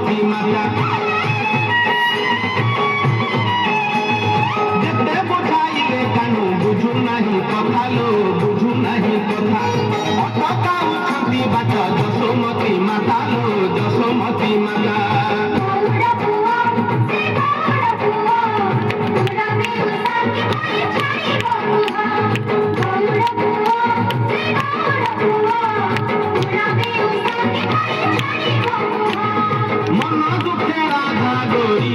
যশোমতী মাতা যেতে বোঝাইলে কানু বুঝু নাহি কথা লো বুঝু নাহি কথা অটকা উঠতি বাচা যশোমতী মাতা লো যশোমতী মাতা মন দুঃখে রাধা গরি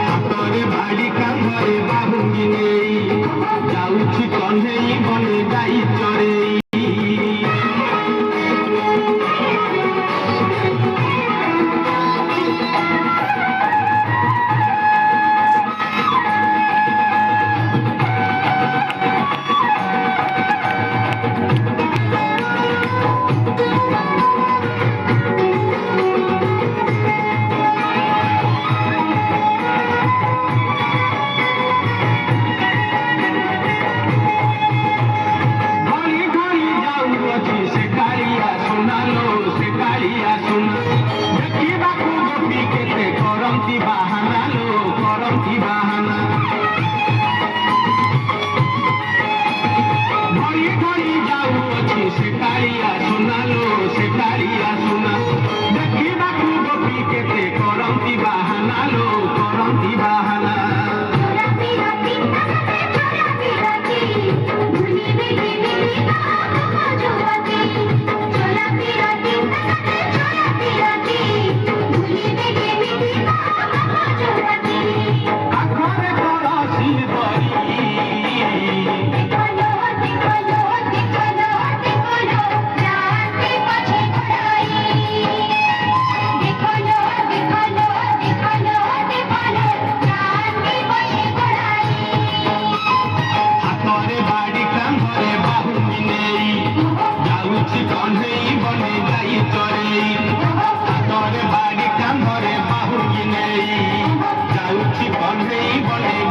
হাতরে ভাড়ি কাঁধরে বাহুঙ্গি নেই যাଉଛି কন্ধেই বনে যাই চরে ଦେଖିବାକୁ ଗୋପୀ କେତେ କରନ୍ତି ବାହାନା ଲୋ କରନ୍ତି ବାହାନା ଧରି ଧରି ଯାଉଅଛି ସେ କାଳିଆ ସୁନା ଲୋ ସେ କାଳିଆ ସୁନା ଦେଖିବାକୁ ଗୋପୀ କେତେ କରନ୍ତି ବାହାନା ଲୋ କରନ୍ତି ବାହାନା কন্ধেই বনে যাই চরে হাতরে বাড়ি কাঁধরে বাহুঙ্গি নেই যাଉଛି কন্ধেই বনে